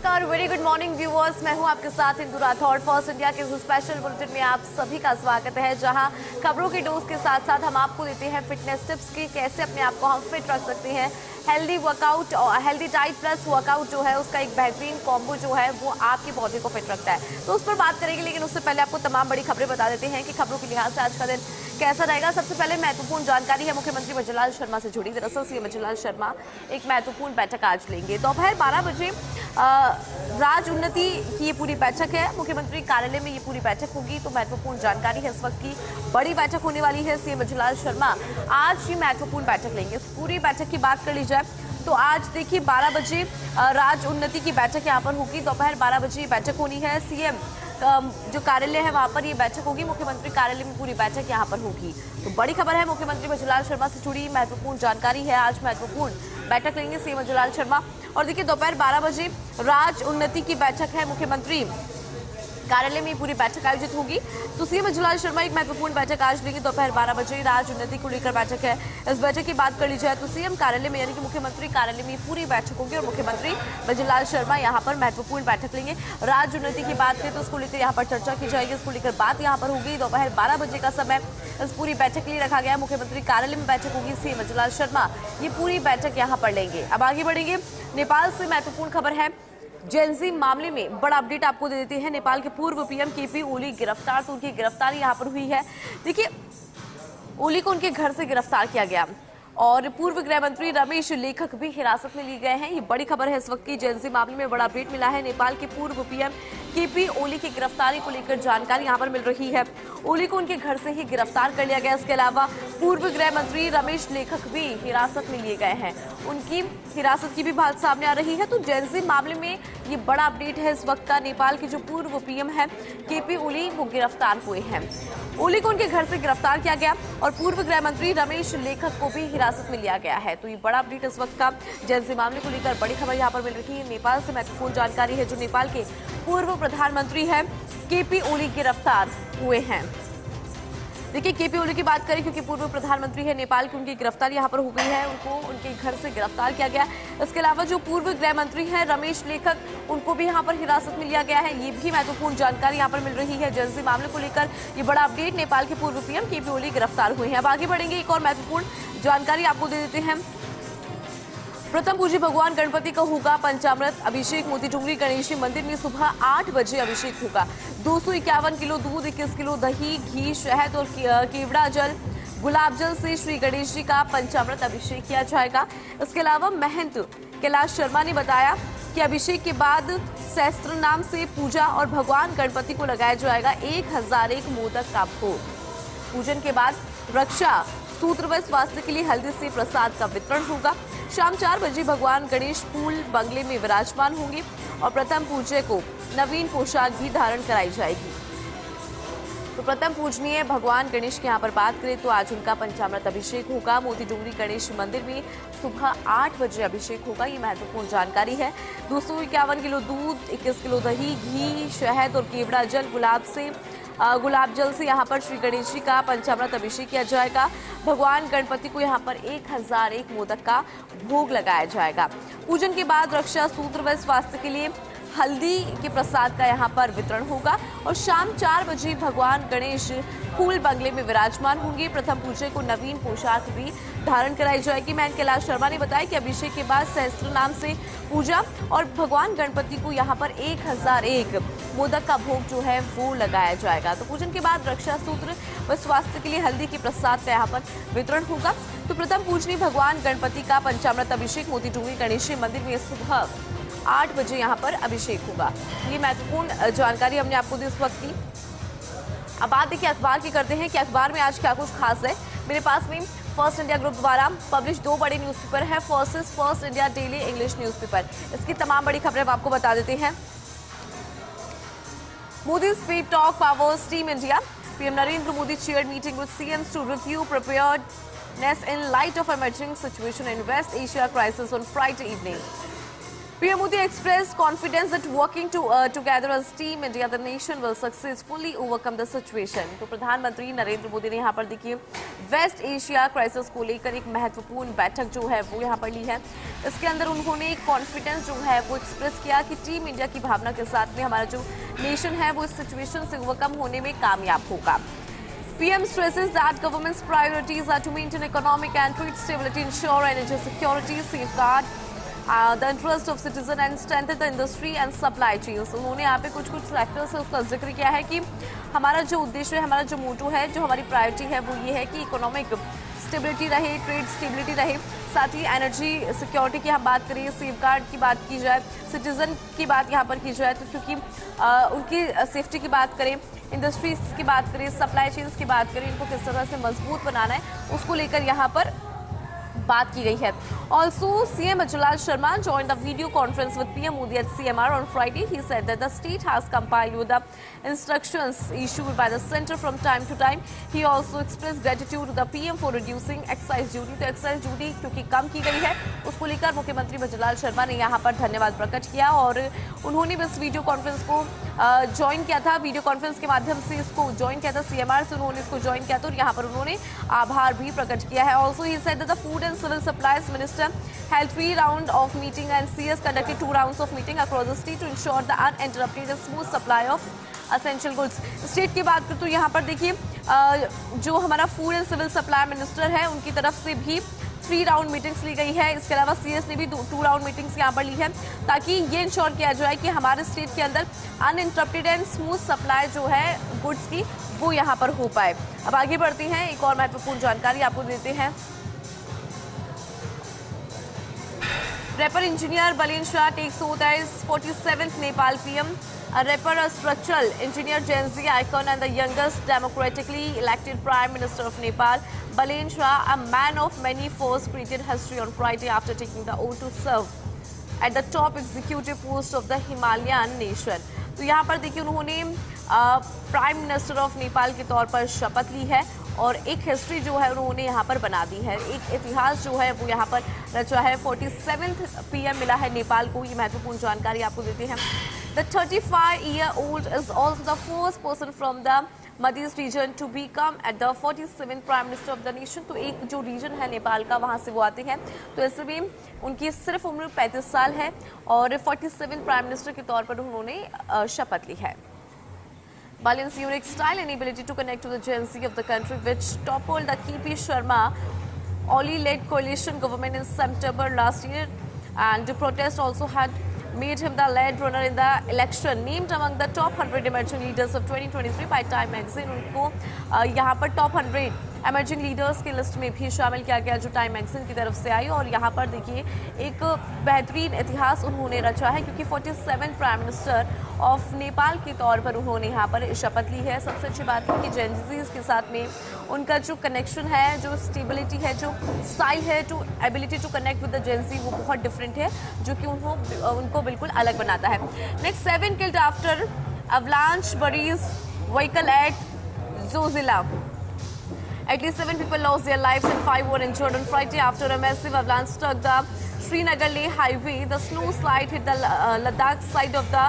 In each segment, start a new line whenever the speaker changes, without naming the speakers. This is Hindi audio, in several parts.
नमस्कार, वेरी गुड मॉर्निंग व्यूअर्स। मैं हूं आपके साथ इंदु राठौड़। फर्स्ट इंडिया के इस स्पेशल बुलेटिन में आप सभी का स्वागत है, जहां खबरों की डोज के साथ साथ हम आपको देते हैं फिटनेस टिप्स की कैसे अपने आप को हम फिट रख सकते हैं। हेल्दी वर्कआउट और हेल्दी डाइट प्लस वर्कआउट जो है उसका एक बेहतरीन कॉम्बो जो है वो आपकी बॉडी को फिट रखता है, तो उस पर बात करेंगे। लेकिन उससे पहले आपको तमाम बड़ी खबरें बता देते हैं कि खबरों के लिहाज से आज का दिन कैसा रहेगा। सबसे पहले महत्वपूर्ण जानकारी है मुख्यमंत्री वजूलाल शर्मा से जुड़ी। दरअसल सीएम वजूलाल शर्मा एक महत्वपूर्ण बैठक आज लेंगे। दोपहर 12 बजे राज उन्नति की ये पूरी बैठक है, मुख्यमंत्री कार्यालय में ये पूरी बैठक होगी। तो महत्वपूर्ण जानकारी है, इस वक्त की बड़ी बैठक होने वाली है। सीएम वजूलाल शर्मा आज ही महत्वपूर्ण बैठक लेंगे। पूरी बैठक की बात कर ली जाए तो आज देखिए 12 बजे राज उन्नति की बैठक यहाँ पर होगी। दोपहर 12 बजे बैठक होनी है। सीएम जो कार्यालय है वहां पर ये बैठक होगी। मुख्यमंत्री कार्यालय में पूरी बैठक यहाँ पर होगी। तो बड़ी खबर है, मुख्यमंत्री वजूलाल शर्मा से जुड़ी महत्वपूर्ण जानकारी है। आज महत्वपूर्ण बैठक लेंगे सीएम वजूलाल शर्मा। और देखिए दोपहर 12 बजे राज उन्नति की बैठक है, मुख्यमंत्री कार्यालय में पूरी बैठक आयोजित होगी। तो सीएम वजूलाल शर्मा एक महत्वपूर्ण बैठक आज लेंगे। दोपहर 12 बजे राज उन्नति को लेकर बैठक है। इस बैठक की बात कर ली जाए तो सीएम कार्यालय में यानी कि मुख्यमंत्री कार्यालय में पूरी बैठक होगी और मुख्यमंत्री वजूलाल शर्मा यहाँ पर महत्वपूर्ण बैठक लेंगे। राज उन्नति की बात करें तो उसको लेकर यहाँ पर चर्चा की जाएगी, इसको लेकर बात यहाँ पर होगी। दोपहर 12 बजे का समय इस पूरी बैठक के लिए रखा गया है। मुख्यमंत्री कार्यालय में बैठक होगी, सीएम वजूलाल शर्मा ये पूरी बैठक यहाँ पर लेंगे। अब आगे बढ़ेंगे, नेपाल से महत्वपूर्ण खबर है। जेनजी मामले में बड़ा अपडेट आपको दे देते हैं। नेपाल के पूर्व पीएम केपी ओली गिरफ्तार, तो उनकी गिरफ्तारी यहां पर हुई है। देखिए ओली को उनके घर से गिरफ्तार किया गया और पूर्व गृह मंत्री रमेश लेखक भी हिरासत में लिए गए हैं। ये बड़ी खबर है इस वक्त की। जेनजी मामले में बड़ा अपडेट मिला है। नेपाल के पूर्व पीएम केपी ओली की गिरफ्तारी को लेकर जानकारी यहां पर मिल रही है। ओली को उनके घर से ही गिरफ्तार कर लिया गया। इसके अलावा पूर्व गृह मंत्री रमेश लेखक भी हिरासत में लिए गए हैं, उनकी हिरासत की भी बात सामने आ रही है। तो जेनजी मामले में ये बड़ा अपडेट है इस वक्त का। नेपाल के जो पूर्व पीएम है केपी ओली वो गिरफ्तार हुए हैं। ओली को उनके घर से गिरफ्तार किया गया और पूर्व गृह मंत्री रमेश लेखक को भी हिरासत में लिया गया है। तो ये बड़ा अपडेट इस वक्त का जेनजी मामले को लेकर बड़ी खबर यहाँ पर मिल रही है। नेपाल से महत्वपूर्ण जानकारी है, जो नेपाल के पूर्व प्रधानमंत्री है केपी ओली गिरफ्तार हुए हैं। देखिए केपी ओली की बात करें, क्योंकि पूर्व प्रधानमंत्री है नेपाल की, उनकी गिरफ्तारी यहाँ पर हो गई है। उनको उनके घर से गिरफ्तार किया गया। इसके अलावा जो पूर्व गृह मंत्री हैं रमेश लेखक, उनको भी यहाँ पर हिरासत में लिया गया है। ये भी महत्वपूर्ण जानकारी यहाँ पर मिल रही है। जेनजी मामले को लेकर ये बड़ा अपडेट, नेपाल के पूर्व पीएम केपी ओली गिरफ्तार हुए हैं। अब आगे बढ़ेंगे, एक और महत्वपूर्ण जानकारी आपको दे देते हैं। प्रथम पूज्य भगवान गणपति का होगा पंचामृत अभिषेक। मोतीडूंगरी गणेश मंदिर में सुबह 8 बजे अभिषेक होगा। 251 किलो दूध, 21 किलो दही, घी, शहद और केवड़ा जल, गुलाब जल से श्री गणेश जी का पंचामृत अभिषेक किया जाएगा। इसके अलावा महंत कैलाश शर्मा ने बताया कि अभिषेक के बाद सहस्त्र नाम से पूजा और भगवान गणपति को लगाया जाएगा 1001 मोदक का भोग। पूजन के बाद रक्षा सूत्र व स्वास्थ्य के लिए हल्दी से प्रसाद का वितरण होगा। शाम 4 बजे भगवान गणेश फूल बंगले में विराजमान होंगे और प्रथम पूज्य को नवीन पोशाक भी धारण कराई जाएगी। तो प्रथम पूजनीय भगवान गणेश की यहाँ पर बात करें तो आज उनका पंचामृत अभिषेक होगा। मोतीडूंगरी गणेश मंदिर में सुबह 8 बजे अभिषेक होगा। ये महत्वपूर्ण जानकारी है। 251 किलो दूध, 21 किलो दही, घी, शहद और केवड़ा जल, गुलाब जल से यहाँ पर श्री गणेश जी का पंचामृत अभिषेक किया जाएगा। भगवान गणपति को यहाँ पर 1001 मोदक का भोग लगाया जाएगा। पूजन के बाद रक्षा सूत्र व स्वास्थ्य के लिए हल्दी के प्रसाद का यहाँ पर वितरण होगा और शाम 4 बजे भगवान गणेश फूल बंगले में विराजमान होंगे। प्रथम पूज्य को नवीन पोशाक भी धारण कराई जाएगी। महंत कैलाश शर्मा ने बताया कि अभिषेक के बाद सहस्त्र नाम से पूजा और भगवान गणपति को यहाँ पर 1001 मोदक का भोग जो है वो लगाया जाएगा। तो पूजन के बाद रक्षा सूत्र व स्वास्थ्य के लिए हल्दी के प्रसाद का यहाँ पर वितरण होगा। तो प्रथम पूजनीय भगवान गणपति का पंचामृत अभिषेक मोतीडूंगरी गणेश मंदिर में सुबह 8 बजे यहाँ पर अभिषेक होगा। ये महत्वपूर्ण जानकारी हमने आपको दी इस वक्त की। अब बात देखिए अखबार की करते हैं कि अखबार में आज क्या कुछ खास है। मेरे पास में फर्स्ट इंडिया ग्रुप द्वारा पब्लिश 2 बड़े न्यूज़पेपर है। First is first India daily English newspaper. इसकी तमाम बड़ी खबरें आपको बता देते हैं। Modi speed talk powers team India. PM Narendra Modi chaired meeting with CMs to review preparedness in light of emerging situation in West Asia crisis on Friday evening. PM Modi expressed confidence that working together as Team India, the nation will successfully overcome the situation. तो प्रधानमंत्री नरेंद्र मोदी ने यहाँ पर देखिए वेस्ट एशिया क्राइसिस को लेकर एक महत्वपूर्ण बैठक जो है वो यहाँ पर ली है। इसके अंदर उन्होंने एक कॉन्फिडेंस जो है वो एक्सप्रेस किया कि टीम इंडिया की भावना के साथ में हमारा जो नेशन है वो इस सिचुएशन से ओवरकम होने में कामयाब होगा। PM stresses that government's priorities are to maintain economic and trade stability, ensure energy security, safeguard the interest of citizen and strengthen the industry and supply chains। उन्होंने यहाँ पे कुछ सेक्टर्स है उसका जिक्र किया है कि हमारा जो उद्देश्य है, हमारा जो मोटो है, जो हमारी प्रायोरिटी है वो ये है कि इकोनॉमिक स्टेबिलिटी रहे, ट्रेड स्टेबिलिटी रहे, साथ ही एनर्जी सिक्योरिटी की हम बात करें, सेफगार्ड की बात की जाए, सिटीजन की बात यहाँ पर की जाए तो क्योंकि उनकी सेफ्टी की बात करें, इंडस्ट्रीज की बात करें, सप्लाई चेन्स की बात करें, इनको किस तरह से मजबूत बनाना है उसको लेकर यहाँ पर बात की गई है। Also, CM Ajulal Sharma joined a video conference with PM Modi at CMR on Friday. He said that the state has complied with the instructions issued by the center from time to time. He also expressed gratitude to the PM for reducing excise duty. तो excise duty क्योंकि कम की गई है उसको लेकर मुख्यमंत्री बजूलाल शर्मा ने यहाँ पर धन्यवाद प्रकट किया और उन्होंने भी इस वीडियो कॉन्फ्रेंस को ज्वाइन किया था। वीडियो कॉन्फ्रेंस के माध्यम से इसको ज्वाइन किया था, CMR से उन्होंने इसको ज्वाइन किया था और यहाँ पर उन्होंने आभार भी प्रकट किया है। Also he said that the food and civil supplies minister held 3 rounds of meeting and CS conducted 2 rounds of meeting across the state to ensure the uninterrupted and smooth supply of essential goods। State की बात करें तो यहाँ पर देखिए जो हमारा food and civil supply minister है उनकी तरफ से भी 3 राउंड मीटिंग्स ली गई है। इसके अलावा CS ने भी 2 राउंड मीटिंग्स यहाँ पर ली है ताकि ये इंश्योर किया जाए कि हमारे स्टेट के अंदर अनइंटरप्टेड एंड स्मूथ सप्लाई जो है गुड्स की वो यहाँ पर हो पाए। अब आगे बढ़ते हैं, एक और महत्वपूर्ण जानकारी आपको देते हैं। Rapper engineer Balein Shah takes oath as 47th Nepal PM. A rapper, a structural engineer, Gen Z icon and the youngest democratically elected Prime Minister of Nepal, Balein Shah, a man of many firsts, created history on Friday after taking the oath to serve at the top executive post of the Himalayan nation। तो यहाँ पर देखिए उन्होंने प्राइम मिनिस्टर ऑफ नेपाल के तौर पर शपथ ली है और एक हिस्ट्री जो है उन्होंने यहाँ पर बना दी है, एक इतिहास जो है वो यहाँ पर रचा है। 47th PM मिला है नेपाल को, ये महत्वपूर्ण जानकारी आपको देते हैं। The 35-year-old is also the first person from the Madhya region to become at the 47th Prime Minister of the nation। तो एक जो रीजन है नेपाल का वहाँ से वो आते हैं, तो ऐसे में उनकी सिर्फ उम्र 35 साल है और 47th प्राइम मिनिस्टर के तौर पर उन्होंने शपथ ली है। Balein's unique style and ability to connect to the Gen Z of the country, which toppled the KP Sharma Oli-led coalition government in September last year, and the protest also had made him the lead runner in the election, named among the top 100 emerging leaders of 2023 by Time magazine। उनको यहाँ पर टॉप 100 एमर्जिंग लीडर्स की लिस्ट में भी शामिल किया गया जो टाइम मैगजीन की तरफ से आई और यहाँ पर देखिए एक बेहतरीन इतिहास उन्होंने रचा है क्योंकि 47 प्राइम मिनिस्टर ऑफ नेपाल के तौर पर उन्होंने यहाँ पर शपथ ली है। सबसे अच्छी बात है कि जेन ज़ीज़ के साथ में उनका जो कनेक्शन है, जो स्टेबिलिटी है, जो स्टाइल है, to ability to connect with the Gen Z वो बहुत डिफरेंट है जो कि उनको बिल्कुल अलग बनाता है। Next 7 killed after avalanche buries vehicle at Zojila. At least 7 people lost their lives and 5 were injured on Friday after a massive avalanche struck the Srinagar-Leh highway. The snow slide hit the Ladakh side of the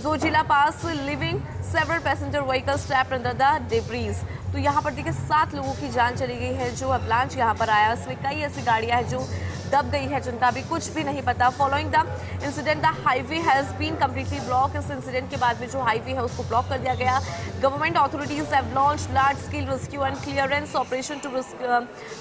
Zojila Pass, leaving several passenger vehicles trapped under the debris। तो यहाँ पर देखिए 7 लोगों की जान चली गई है जो अवलांच यहाँ पर आया। इसमें कई ऐसी गाड़ियाँ हैं जो दब गई है जिनका भी कुछ भी नहीं पता। Following the incident the highway has been completely block. इस इंसिडेंट के बाद में जो हाईवे है उसको ब्लॉक कर दिया गया। Government authorities have launched large scale rescue and clearance operation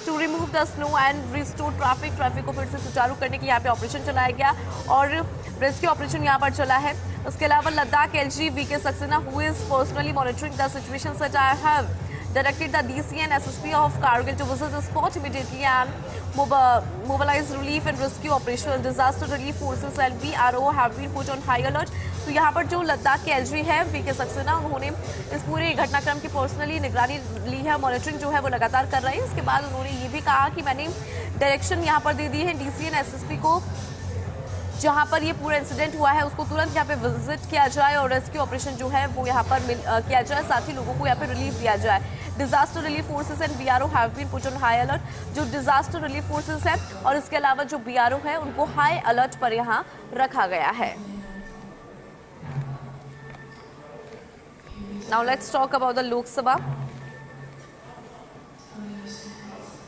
to remove the snow and restore traffic को फिर से सुचारू करने के लिए यहाँ पे ऑपरेशन चलाया गया और रेस्क्यू ऑपरेशन यहाँ पर चला है। उसके अलावा Ladakh LG VK Saxena who is personally monitoring the situation said I have directed the DC and SSP of Kargil to visit the spot immediately and mobilize relief and rescue operations। Disaster relief forces and BRO have been put on high alert। तो यहाँ पर जो लद्दाख के LG है VK सक्सेना उन्होंने इस पूरे घटनाक्रम की पर्सनली निगरानी ली है, मॉनिटरिंग जो है वो लगातार कर रही है। इसके बाद उन्होंने ये भी कहा कि मैंने डायरेक्शन यहाँ पर दे दी है DC एंड SSP को जहां पर ये पूरा इंसिडेंट हुआ है उसको तुरंत यहाँ पे विजिट किया जाए और रेस्क्यू ऑपरेशन जो है वो यहाँ पर किया जाए, साथ ही लोगों को यहाँ पे रिलीफ दिया जाए। Disaster relief forces and BRO have been put on high alert. जो डिजास्टर रिलीफ फोर्सेस है और इसके अलावा जो बीआरओ है उनको हाई अलर्ट पर यहाँ रखा गया है। Now let's talk about the Lok Sabha.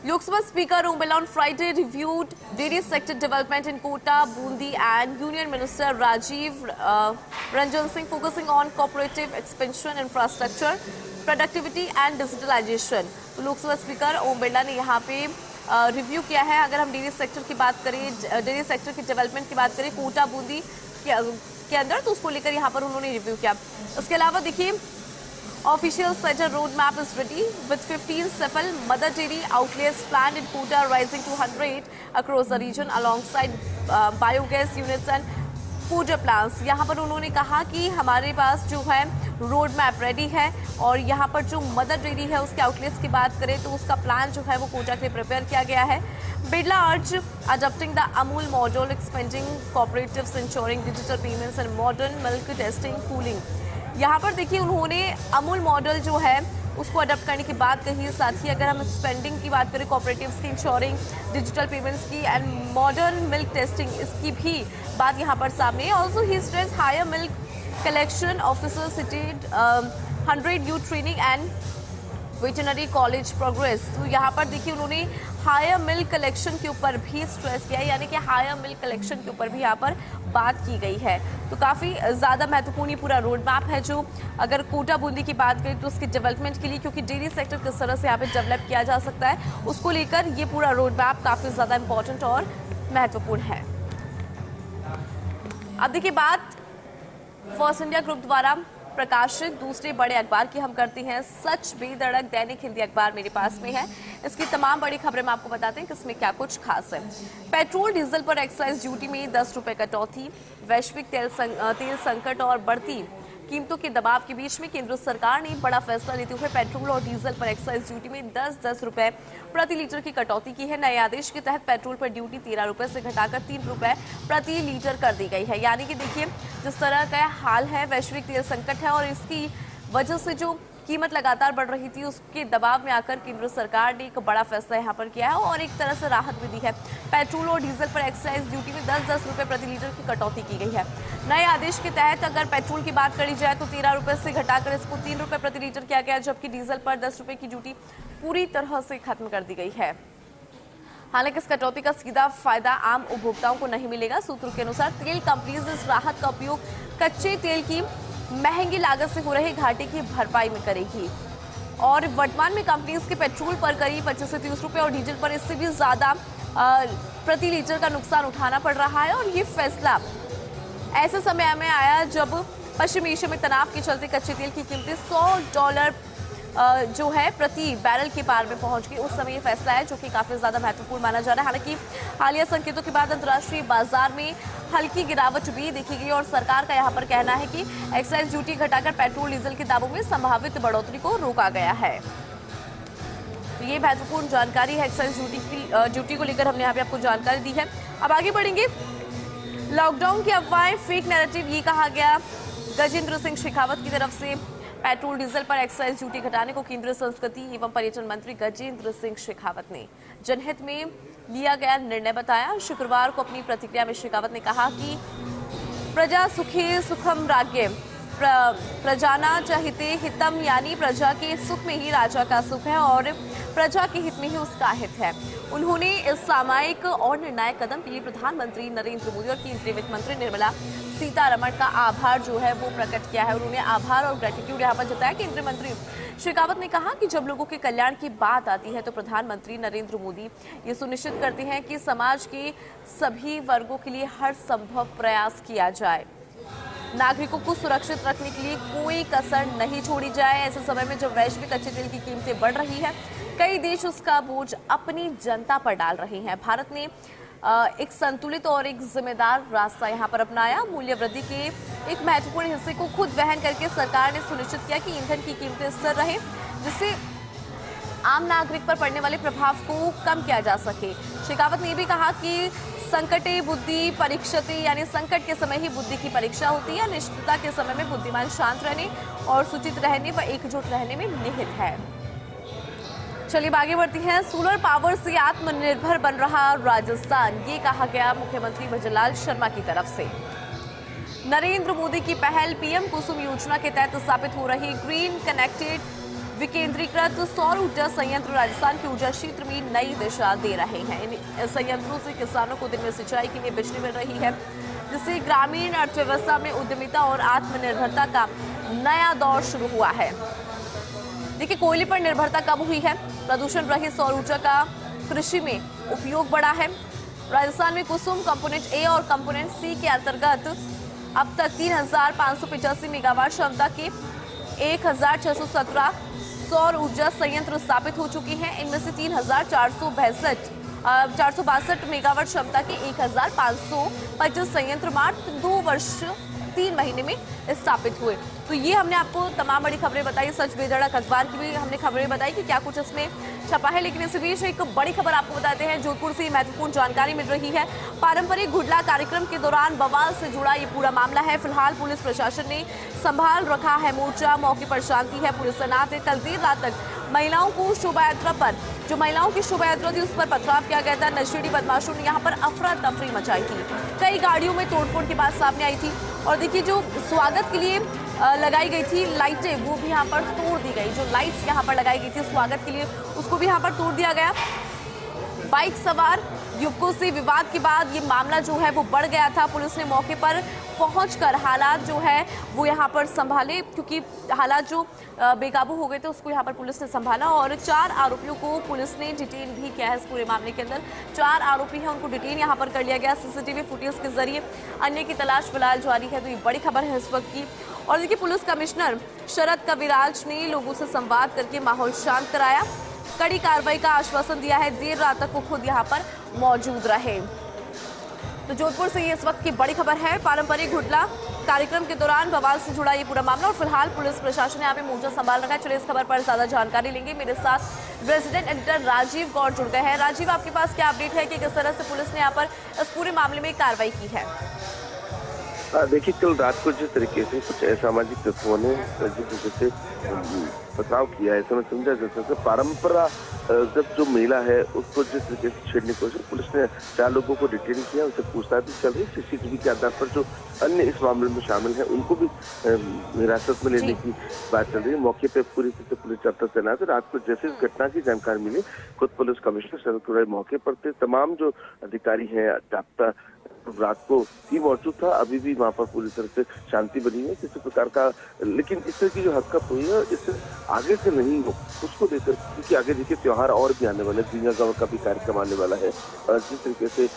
Lok Sabha Speaker Om Birla on Friday reviewed dairy sector development in Kota, Bundi and Union Minister Rajiv Ranjan Singh focusing on cooperative expansion, infrastructure, productivity and digitalization. तो लोक सभा स्पीकर ओम बिरला ने यहाँ पे रिव्यू किया है। अगर हम डेयरी सेक्टर की बात करें, डेयरी सेक्टर की डेवलपमेंट की बात करें कोटा बूंदी के अंदर, तो उसको लेकर यहाँ पर उन्होंने रिव्यू किया। उसके अलावा देखिए, Official sector roadmap is ready with 15 cephal mother dairy outlets planned in Kota, rising to 100 across the region alongside biogas units and fooder plants. यहाँ पर उन्होंने कहा कि हमारे पास जो है रोड मैप रेडी है और यहाँ पर जो मदर डेयरी है उसके आउटलेट्स की बात करें तो उसका प्लान जो है वो कोटा के लिए प्रिपेयर किया गया है। Birla urged adopting the Amul model, expanding cooperatives, ensuring digital payments and modern milk testing, cooling. यहाँ पर देखिए उन्होंने अमूल मॉडल जो है उसको अडॉप्ट करने की बात कही है। साथ ही अगर हम स्पेंडिंग की बात करें, कोऑपरेटिव्स की, इंश्योरिंग, डिजिटल पेमेंट्स की एंड मॉडर्न मिल्क टेस्टिंग, इसकी भी बात यहाँ पर सामने है। Also he stress higher milk collection officer cited 100 new training and veterinary college progress. तो यहाँ पर देखिए उन्होंने हायर मिल्क कलेक्शन के ऊपर भी स्ट्रेस किया है, यानी कि हायर मिल्क कलेक्शन के ऊपर भी यहाँ पर बात की गई है। तो काफ़ी ज़्यादा महत्वपूर्ण ये पूरा रोड मैप है जो अगर कोटा बूंदी की बात करें तो उसकी डेवलपमेंट के लिए, क्योंकि डेयरी सेक्टर किस तरह से यहाँ पे डेवलप किया जा सकता है उसको लेकर ये पूरा रोड मैप काफ़ी ज़्यादा इंपॉर्टेंट और महत्वपूर्ण है। अब देखिए बात फर्स्ट इंडिया ग्रुप द्वारा प्रकाशित दूसरे बड़े अखबार की हम करते हैं। सच बेधड़क दैनिक हिंदी अखबार मेरे पास में है। इसकी तमाम बड़ी खबरें मैं आपको बताते हैं कि इसमें क्या कुछ खास है। पेट्रोल डीजल पर एक्साइज ड्यूटी में 10 रुपए कटौती, वैश्विक तेल संकट और बढ़ती कीमतों के दबाव के बीच में केंद्र सरकार ने बड़ा फैसला लेते हुए पेट्रोल और डीजल पर एक्साइज ड्यूटी में 10-10 रुपए प्रति लीटर की कटौती की है। नए आदेश के तहत पेट्रोल पर ड्यूटी 13 रुपए से घटाकर 3 रुपए प्रति लीटर कर दी गई है। यानी कि देखिए जिस तरह का हाल है, वैश्विक तेल संकट है और इसकी वजह से जो कीमत लगातार बढ़ रही थी उसके दबाव में आकर केंद्र सरकार ने एक बड़ा फैसला यहाँ पर किया है और एक तरह से राहत भी दी है। पेट्रोल और डीजल पर एक्साइज ड्यूटी में 10-10 रुपए प्रति लीटर की कटौती की गई है। नए आदेश के तहत अगर पेट्रोल की बात करी जाए तो 13 रुपए से घटाकर इसको 3 रुपए प्रति लीटर किया गया, जबकि डीजल पर 10 रुपए की ड्यूटी पूरी तरह से खत्म कर दी गई है। हालांकि इस कटौती का सीधा फायदा आम उपभोक्ताओं को नहीं मिलेगा। सूत्रों के अनुसार तेल कंपनीज इस राहत का उपयोग कच्चे तेल की महंगी लागत से हो रहे घाटे की भरपाई में करेगी और वर्तमान में कंपनीज के पेट्रोल पर करीब 25 से 30 रुपए और डीजल पर इससे भी ज्यादा प्रति लीटर का नुकसान उठाना पड़ रहा है। और ये फैसला ऐसे समय में आया जब पश्चिमी एशिया में तनाव के चलते कच्चे तेल की कीमतें $100 जो है प्रति बैरल के पार में पहुंच गई। उस समय ये फैसला है जो कि काफी ज्यादा महत्वपूर्ण माना जा रहा है। हालांकि हालिया संकेतों के बाद अंतर्राष्ट्रीय बाजार में हल्की गिरावट भी देखी गई और सरकार का यहाँ पर कहना है कि एक्साइज ड्यूटी घटाकर पेट्रोल डीजल के दामों में संभावित बढ़ोतरी को रोका गया है। तो ये महत्वपूर्ण जानकारी है, एक्साइज ड्यूटी को लेकर हमने यहाँ पे आपको जानकारी दी है। अब आगे बढ़ेंगे। लॉकडाउन की अफवाहें, फेक नैरेटिव, ये कहा गया गजेंद्र सिंह शेखावत की तरफ से। पेट्रोल डीजल पर एक्साइज ड्यूटी घटाने को केंद्रीय संस्कृति एवं पर्यटन मंत्री गजेंद्र सिंह शेखावत ने जनहित में लिया गया निर्णय बताया। शुक्रवार को अपनी प्रतिक्रिया में शेखावत ने कहा कि प्रजा सुखे सुखम राज्ञ, प्रजाना चाहते हितम, यानी प्रजा के सुख में ही राजा का सुख है और प्रजा के हित में ही उसका हित है। उन्होंने इस सामयिक और निर्णायक कदम के लिए प्रधानमंत्री नरेंद्र मोदी और केंद्रीय वित्त मंत्री निर्मला सीतारमण का आभार जो है वो प्रकट किया है। उन्होंने आभार और ग्रेटिट्यूड यहाँ पर जताया। केंद्रीय मंत्री शेखावत ने कहा कि जब लोगों के कल्याण की बात आती है तो प्रधानमंत्री नरेंद्र मोदी ये सुनिश्चित करते हैं कि समाज के सभी वर्गों के लिए हर संभव प्रयास किया जाए, नागरिकों को सुरक्षित रखने के लिए कोई कसर नहीं छोड़ी जाए। ऐसे समय में जब वैश्विक कच्चे तेल की कीमतें बढ़ रही है, कई देश उसका बोझ अपनी जनता पर डाल रहे हैं। भारत ने एक संतुलित और एक जिम्मेदार रास्ता यहाँ पर अपनाया। मूल्य वृद्धि के एक महत्वपूर्ण हिस्से को खुद वहन करके सरकार ने सुनिश्चित किया कि ईंधन की कीमतें स्थिर रहे, जिससे आम नागरिक पर पड़ने वाले प्रभाव को कम किया जा सके। शेखावत ने भी कहा कि संकटे बुद्धि परीक्षते, यानी संकट के समय ही बुद्धि की परीक्षा होती है। निश्चितता के समय में बुद्धिमान शांत रहने और सूचित रहने व एकजुट रहने में निहित है। चलिए आगे बढ़ती हैं। सोलर पावर से आत्मनिर्भर बन रहा राजस्थान, ये कहा गया मुख्यमंत्री भजनलाल शर्मा की तरफ से। नरेंद्र मोदी की पहल पीएम कुसुम योजना के तहत स्थापित हो रही ग्रीन कनेक्टेड विकेंद्रीकृत सौर ऊर्जा संयंत्र राजस्थान के ऊर्जा क्षेत्र में नई दिशा दे रहे हैं। इन संयंत्रों से किसानों को दिन में सिंचाई के लिए बिजली मिल रही है, जिससे ग्रामीण अर्थव्यवस्था में उद्यमिता और आत्मनिर्भरता का नया दौर शुरू हुआ है। देखिए, कोयले पर निर्भरता कम हुई है, प्रदूषण रहित सौर ऊर्जा का कृषि में उपयोग बढ़ा है। राजस्थान में कुसुम कंपोनेंट ए और कंपोनेंट सी के अंतर्गत अब तक 3,585 मेगावाट क्षमता के 1,617 सौर ऊर्जा संयंत्र स्थापित हो चुकी हैं। इनमें से 462 मेगावाट क्षमता के 1,525 संयंत्र मात्र 2 वर्ष 3 महीने में स्थापित हुए। तो ये हमने आपको तमाम बड़ी खबरें बताई, सच बेधड़क अखबार की भी हमने खबरें बताई कि क्या कुछ इसमें छपा है। लेकिन इस बीच एक बड़ी खबर आपको बताते हैं, जोधपुर से महत्वपूर्ण जानकारी मिल रही है। पारंपरिक घुड़ला कार्यक्रम के दौरान बवाल से जुड़ा ये पूरा मामला है। फिलहाल पुलिस प्रशासन ने संभाल रखा है मोर्चा, मौके पर शांति है, पुलिस तैनात है। कल देर रात तक महिलाओं को शोभा यात्रा पर, जो महिलाओं की शोभा यात्रा थी, उस पर पथराव किया गया था। नशेड़ी बदमाशों ने यहाँ पर अफरा तफरी मचाई थी, कई गाड़ियों में तोड़फोड़ की बात सामने आई थी। और देखिए, जो स्वागत के लिए लगाई गई थी लाइटें, वो भी यहाँ पर तोड़ दी गई। जो लाइट्स यहाँ पर लगाई गई थी स्वागत के लिए, उसको भी यहाँ पर तोड़ दिया गया। बाइक सवार युवकों से विवाद के बाद ये मामला जो है वो बढ़ गया था। पुलिस ने मौके पर पहुंचकर हालात जो है वो यहाँ पर संभाले, क्योंकि हालात जो बेकाबू हो गए थे उसको यहाँ पर पुलिस ने संभाला। और 4 आरोपियों को पुलिस ने डिटेन भी किया है। इस पूरे मामले के अंदर 4 आरोपी हैं, उनको डिटेन यहाँ पर कर लिया गया सीसीटीवी फुटेज के जरिए। अन्य की तलाश फिलहाल जारी है। तो ये बड़ी खबर है इस वक्त की। और देखिए, पुलिस कमिश्नर शरद कविराज ने लोगों से संवाद करके माहौल शांत कराया, कड़ी कार्रवाई का आश्वासन दिया है। देर रात तक वो खुद यहाँ पर मौजूद रहे। तो जोधपुर से ये इस वक्त की बड़ी खबर है। पारंपरिक घुड़ला कार्यक्रम के दौरान बवाल से जुड़ा ये पूरा मामला, और फिलहाल पुलिस प्रशासन ने यहाँ पे मोर्चा संभाल रखा है। चलिए इस खबर पर ज्यादा जानकारी लेंगे। मेरे साथ रेजिडेंट एडिटर राजीव गौड़ जुड़ गए हैं। राजीव, आपके पास क्या अपडेट है कि किस तरह से पुलिस ने यहाँ पर इस पूरे मामले में कार्रवाई की है?
देखिए, कल रात को जिस तरीके से कुछ असामाजिक तत्वों ने जिस तरीके से पथराव किया है, इसमें समझा जा सकता है परंपरा जब जो मेला है उसको जिस तरीके से छेड़ने की कोशिश, पुलिस ने 4 लोगों को डिटेन किया, उनसे पूछताछ भी चल रही। सीसीटीवी के आधार पर जो अन्य इस मामले में शामिल है उनको भी हिरासत में लेने की बात चल रही है। मौके पे पूरी तरह से पुलिस दफ्तर तैनात है। रात को जैसे इस घटना की जानकारी मिली, खुद पुलिस कमिश्नर शरद कविराज मौके पर थे। तमाम जो अधिकारी हैं, जाब्ता रात को ही मौजूद था। अभी भी वहाँ पर पूरी तरह से शांति बनी है, किसी प्रकार का, लेकिन इस तरह की जो हरकत हुई है इससे आगे से नहीं हो, उसको लेकर, क्योंकि आगे देखिए त्योहार और भी आने वाले, जिंगा गाँव का भी कार्यक्रम आने वाला है। और जिस तरीके से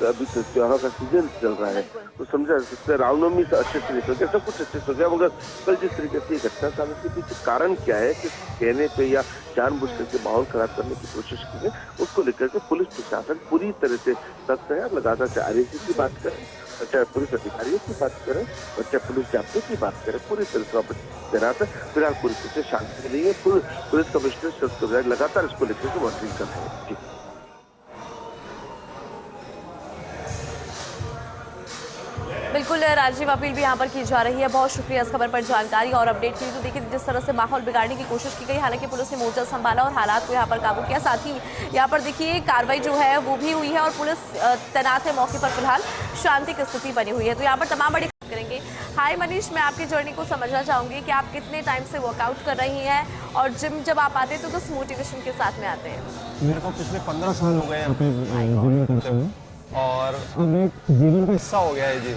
अभी त्योहारों का सीजन चल रहा है, तो समझा सकते रामनवमी से अच्छे से निकल गया, सब कुछ अच्छे से हो गया। मगर कल जिस तरीके से घटना सामने के पीछे कारण क्या है, किस कहने पे या जानबूझ करके माहौल खराब करने की कोशिश की है, उसको लेकर के पुलिस प्रशासन पूरी तरह से सख्त है। लगातार चाहे आरएसी की बात करें, चाहे पुलिस अधिकारियों की बात करें, और चाहे पुलिस जाब्ते की बात करें, पूरी तरह से तैनात है। फिलहाल पूरी तरह से शांति नहीं है। पुलिस कमिश्नर शरद कविराज लगातार इसको लेकर के मॉनिटरिंग कर रहे हैं। जी
बिल्कुल राजीव, अपील भी यहाँ पर की जा रही है। बहुत शुक्रिया इस खबर पर जानकारी और अपडेट के लिए। तो देखिए, जिस तरह से माहौल बिगाड़ने की कोशिश की गई, हालांकि पुलिस ने मोर्चा संभाला और हालात को यहाँ पर काबू किया। साथ ही यहाँ पर देखिए कार्रवाई जो है वो भी हुई है और पुलिस तैनात है मौके पर। फिलहाल शांति की स्थिति बनी हुई है। तो यहाँ पर तमाम बड़ी करेंगे। हाय मनीष, मैं आपकी जर्नी को समझना चाहूंगी कि आप कितने टाइम से वर्कआउट कर रही हैं और जिम जब आप आते हैं तो किस मोटिवेशन के साथ में आते हैं?
मेरे को पिछले 15 साल हो गए यहाँ पे जिम करते हुए, और अब एक जीवन का हिस्सा हो गया है जी।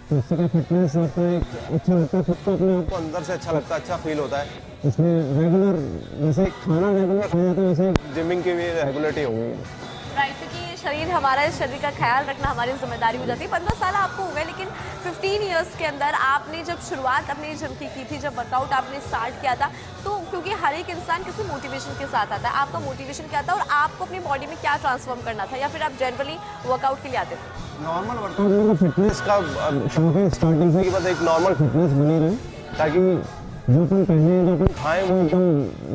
तो इससे क्या फिटनेस आपको एक अच्छा लगता है, खुद को अपने आप को अंदर से अच्छा लगता है, अच्छा फील होता है। इसमें रेगुलर, जैसे खाना रेगुलर खाया जाता है, वैसे जिमिंग की भी रेगुलरिटी हो गई।
राइट, क्योंकि शरीर हमारा, शरीर का ख्याल रखना हमारी जिम्मेदारी हो जाती है। 15 साल आपको हो गए, लेकिन 15 ईयर्स के अंदर आपने जब शुरुआत अपनी जिम की थी, जब वर्कआउट आपने स्टार्ट किया था, तो क्योंकि हर एक इंसान किसी मोटिवेशन के साथ आता है, आपका मोटिवेशन क्या था और आपको अपनी बॉडी में क्या ट्रांसफॉर्म करना था, या फिर आप जनरली वर्कआउट के लिए आते थे?
नॉर्मल वर्कआउट में फिटनेस का शौक है स्टार्टिंग से, कि बस एक नॉर्मल फिटनेस बनी रहे, ताकि जो अपन पहले जो अपन खाएं वो एकदम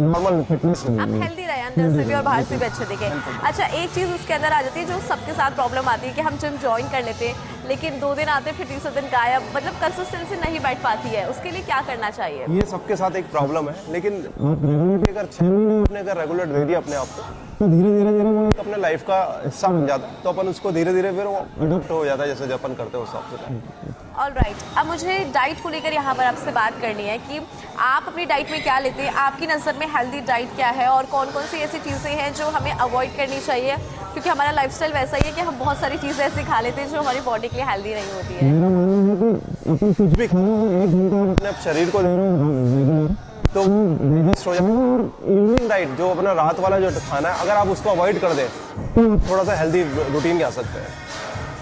नॉर्मल फिटनेस
आप हेल्दी रहे अंदर से भी और बाहर से भी अच्छे दिखे। अच्छा, एक चीज़ उसके अंदर आ जाती है जो सबके साथ प्रॉब्लम आती है कि हम जिम ज्वाइन कर लेते हैं लेकिन 2 दिन आते फिर तीसरे दिन गायब, मतलब कंसिस्टेंसी नहीं बैठ पाती है, उसके लिए क्या करना चाहिए?
ये सबके साथ एक प्रॉब्लम है, लेकिन आप रेगुलर अगर 6 महीने आपने अगर रेगुलर दे दिया अपने आप को तो धीरे धीरे वो अपने लाइफ का हिस्सा बन जाता है, तो अपन उसको धीरे धीरे फिर वो अडोप्ट हो जाता है जैसे जो अपन करते हैं उस हिसाब से।
ऑलराइट, अब मुझे डाइट को लेकर यहाँ पर आपसे बात करनी है कि आप अपनी डाइट में क्या लेते हैं, आपकी नज़र में हेल्दी डाइट क्या है और कौन कौन सी ऐसी चीज़ें हैं जो हमें अवॉइड करनी चाहिए, क्योंकि हमारा लाइफस्टाइल वैसा ही है कि हम बहुत सारी चीज़ें ऐसी खा लेते हैं जो हमारी बॉडी के लिए हेल्दी नहीं होती है।
मेरा मानना है कि अपन कुछ भी खाना 1 घंटा अपने शरीर को दे रहे हो रेगुलर तो डाइजेस्ट हो जाए, और इवनिंग डाइट जो अपना रात वाला जो खाना है अगर आप उसको अवॉइड कर दें तो थोड़ा सा हेल्दी रूटीन में आ सकते हैं।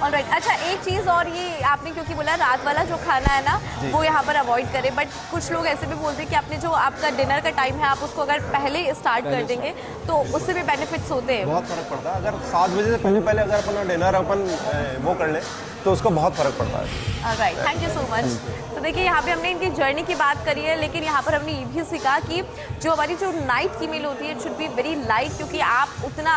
ऑलराइट, अच्छा एक चीज़ और, ये आपने क्योंकि बोला रात वाला जो खाना है ना वो यहाँ पर अवॉइड करें, बट कुछ लोग ऐसे भी बोलते हैं कि आपने जो आपका डिनर का टाइम है आप उसको अगर पहले स्टार्ट कर देंगे तो उससे भी बेनिफिट्स होते हैं।
बहुत फर्क पड़ता है, अगर 7 बजे से पहले अगर अपना डिनर अपन वो कर लें तो उसको बहुत फर्क पड़ता है।
Right, thank you so much. तो देखिए यहाँ पे हमने इनकी जर्नी की बात करी है, लेकिन यहाँ पर हमने ये भी सीखा कि जो हमारी जो नाइट की मील होती है शुड बी वेरी लाइट, क्योंकि आप उतना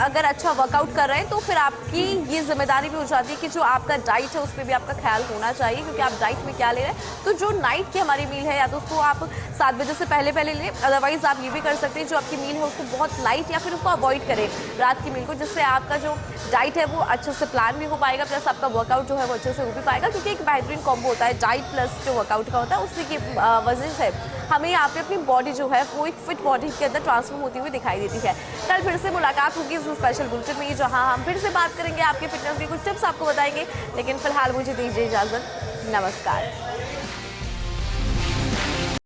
अगर अच्छा वर्कआउट कर रहे हैं तो फिर आपकी ये जिम्मेदारी भी हो जाती है कि जो आपका डाइट है उस पर भी आपका ख्याल होना चाहिए, क्योंकि आप डाइट में क्या ले रहे हैं। तो जो नाइट की हमारी मील है या तो उसको आप 7 बजे से पहले लें, अदरवाइज आप ये भी कर सकते हैं जो आपकी मील है उसको बहुत लाइट या फिर उसको अवॉइड करें रात की मील को, जिससे आपका जो डाइट है वो अच्छे से प्लान भी हो पाएगा, प्लस आपका वर्कआउट जो है वो अच्छे से हो भी पाएगा, क्योंकि एक बेहतरीन कॉम्बो होता है डाइट प्लस जो वर्कआउट का होता है, उसी की वजह से हमें यहाँ पे अपनी बॉडी जो है वो एक फिट बॉडी के अंदर ट्रांसफॉर्म होती हुई दिखाई देती है। कल फिर से मुलाकात होगी इस स्पेशल बुलेटिन में, जहाँ हम फिर से बात करेंगे आपके फिटनेस की कुछ टिप्स आपको बताएंगे, लेकिन फिलहाल मुझे दीजिए इजाज़त, नमस्कार।